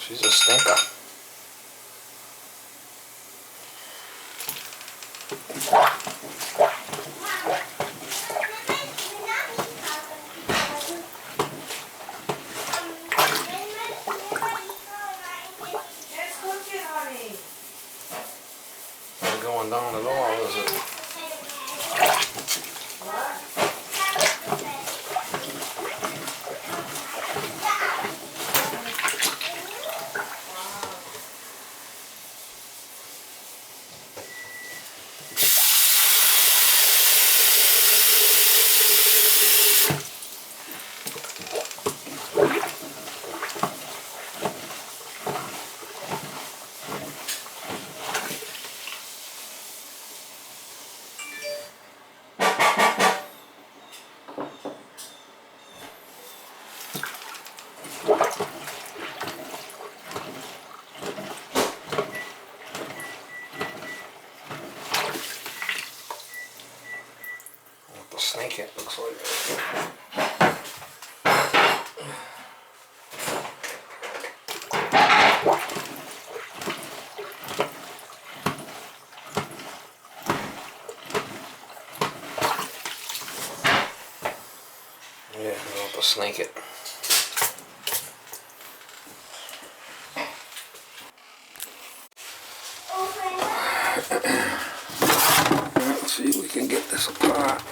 She's a stinker. Not going down at all, is it? Snake it looks like. Yeah, we'll have to snake it. Let's see if we can get this apart.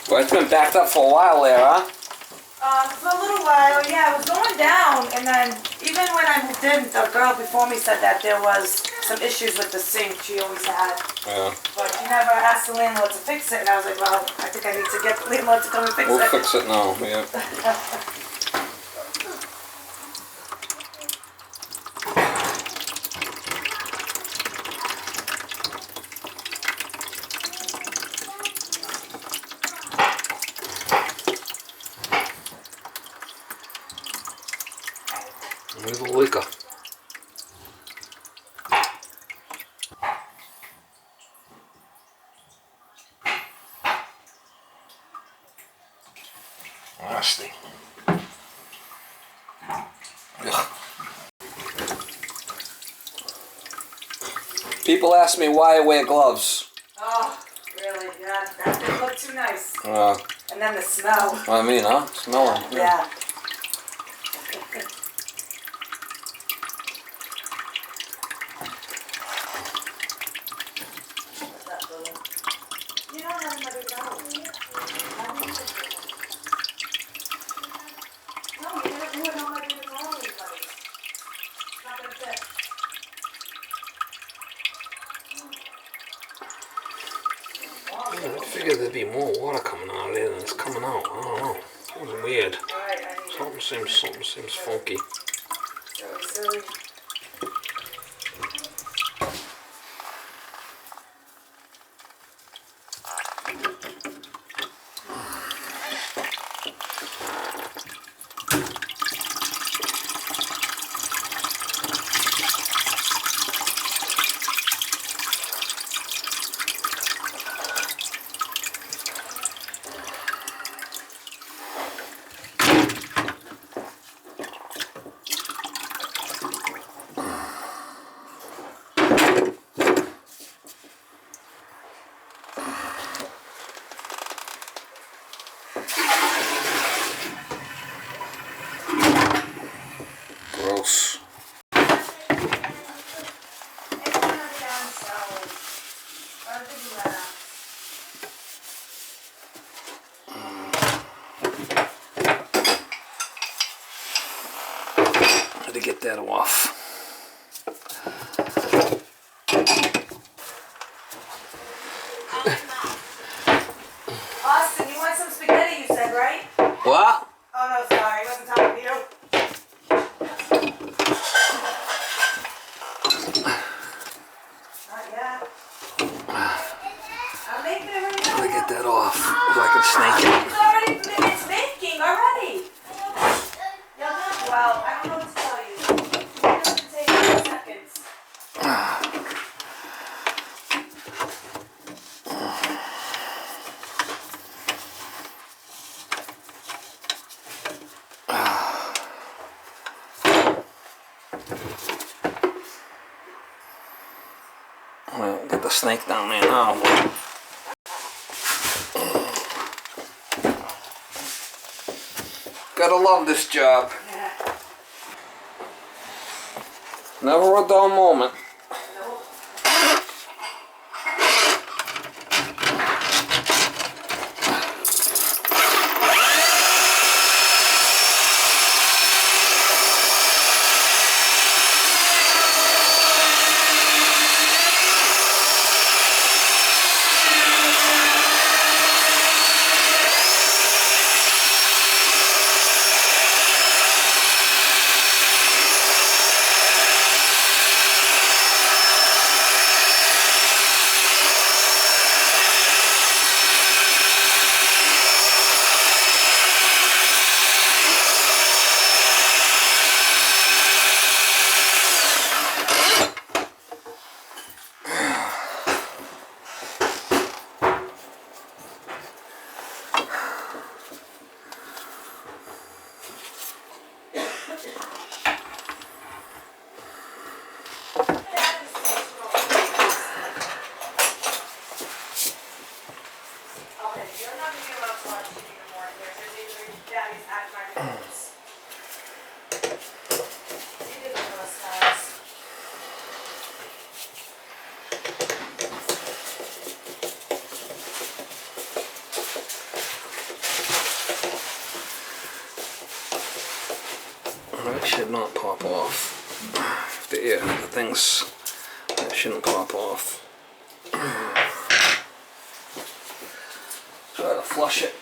Well, it's been backed up for a while there, huh? For a little while, yeah, it was going down, and then even when I moved in, the girl before me said that there was some issues with the sink she always had. Yeah. But she never asked the landlord to fix it, and I was like, well, I think I need to get the landlord to come and fix it. We'll fix it now, yeah. There's a liquor. Nasty. Ugh. People ask me why I wear gloves. Oh, really? Yeah, that didn't look too nice. And then the smell. I mean, huh? Smelling. Yeah. You don't have another towel. No, you don't have another towel. It's not gonna fit. I figured there'd be more water coming out of there than it's coming out. I don't know. It was weird. Something seems funky. Silly. Gross. get that off. Austin, you want some spaghetti, you said, right? What? Oh, no, sorry. I wasn't talking to you. Not yet. I'm making it right now. Let me get that off so I can snake it. It's baking already. Well, I don't know what to tell you. It's going to take 10 seconds. Well, get the snake down there now. Gotta love this job. Yeah. Never a dull moment. Nope. That should not pop off. The things that shouldn't pop off. Try to flush it.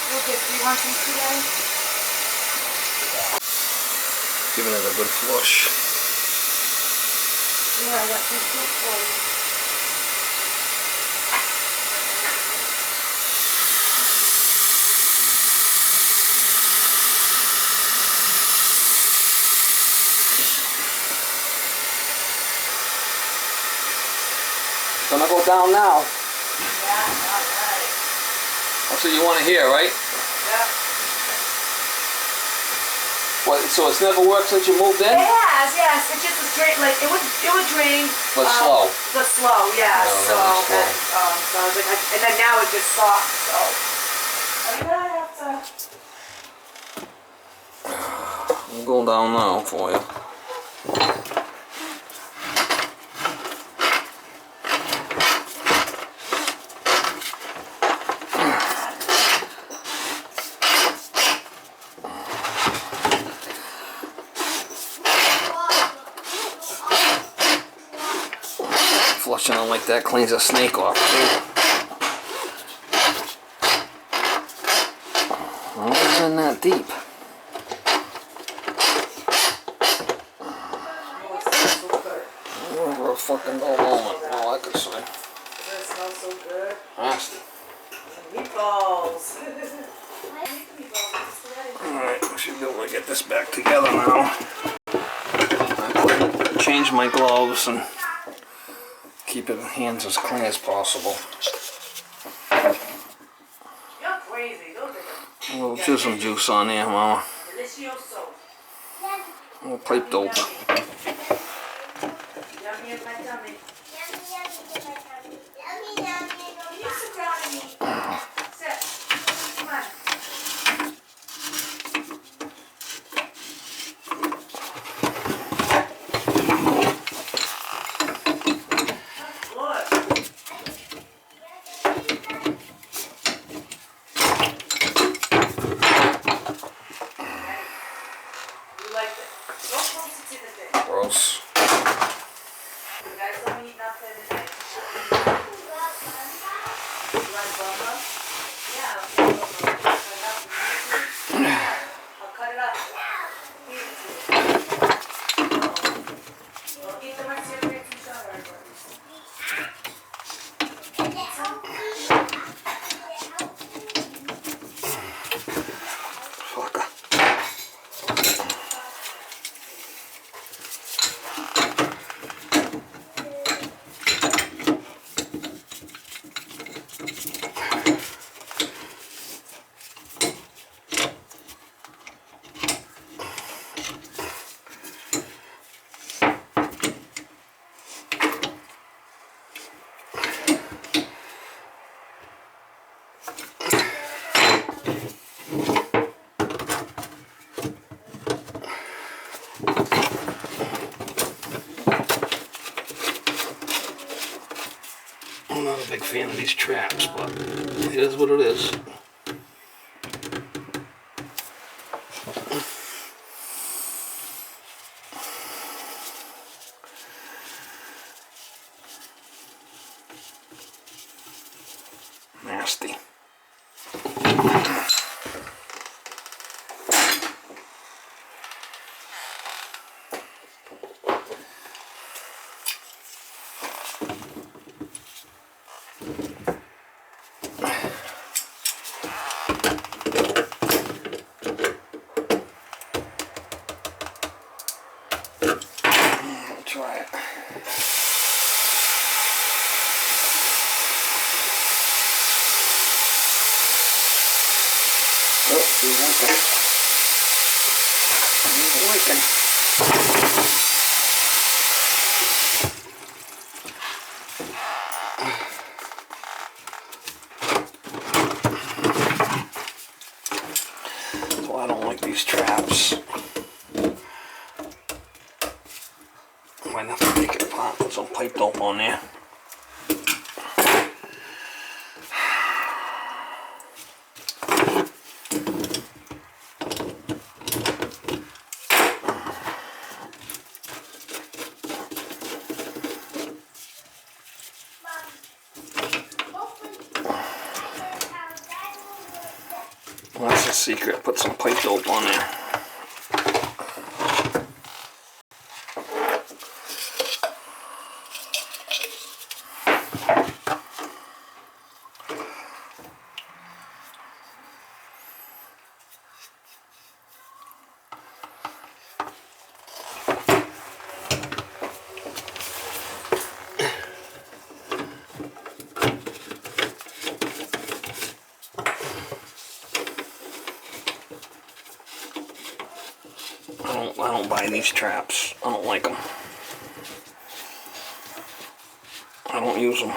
Lucas, do you want some spaghetti? Giving it a good flush. Yeah, I got some soup for you. Gonna go down now. Yeah, alright. That's what you want to hear, right? Yep. What, so it's never worked since you moved in? It has, yes. It just was drain, like it would drain. But slow. But slow, yeah. No, so, really slow. so I was like, and then now it just stopped. So I'm gonna have to. I'm going down now for you. Flushing it like that cleans a snake off too. Well, it wasn't that deep. Over a fucking dull moment. All I could say. Does it smell so good? Nasty. Meatballs. Alright, I should be able to get this back together now. I change my gloves and keep it hands as clean as possible. You're crazy. Those are A little chisholm juice on there, Mama. delicioso. A little pipe dope. yummy in my tummy. Yummy, yummy in my tummy. Yummy, yummy in my Can you sit down and eat? Sit. Come on. Gross. You guys don't eat nothing today. You like bumba? Yeah, I'll cut it up. Eat it to you. Well, eat the rest of your grapes and strawberries. Fucker. I'm not a big fan of these traps, but it is what it is. Nasty. Try it. Oh, she's working. She's working. So I don't like these traps. Might have to make it apart, put some pipe dope on there. Well, that's the secret, put some pipe dope on there. I don't buy these traps. I don't like them. I don't use them.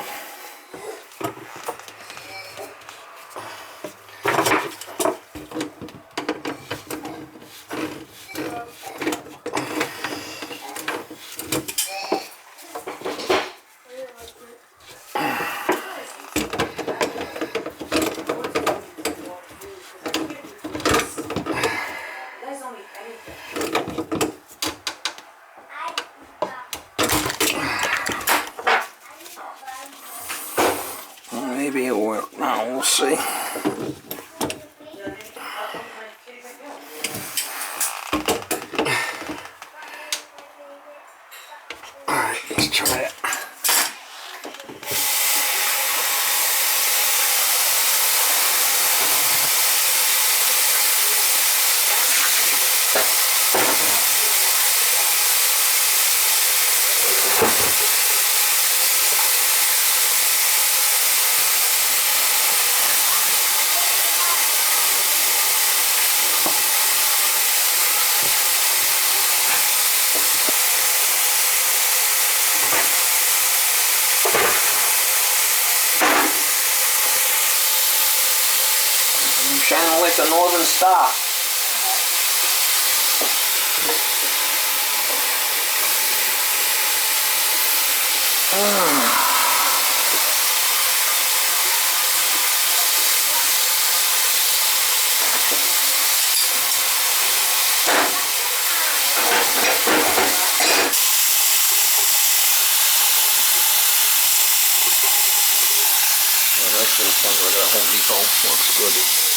Maybe it'll work now, we'll see. Alright, let's try it. You're shining like the northern star. Nice little plunger I got at Home Depot. Works good.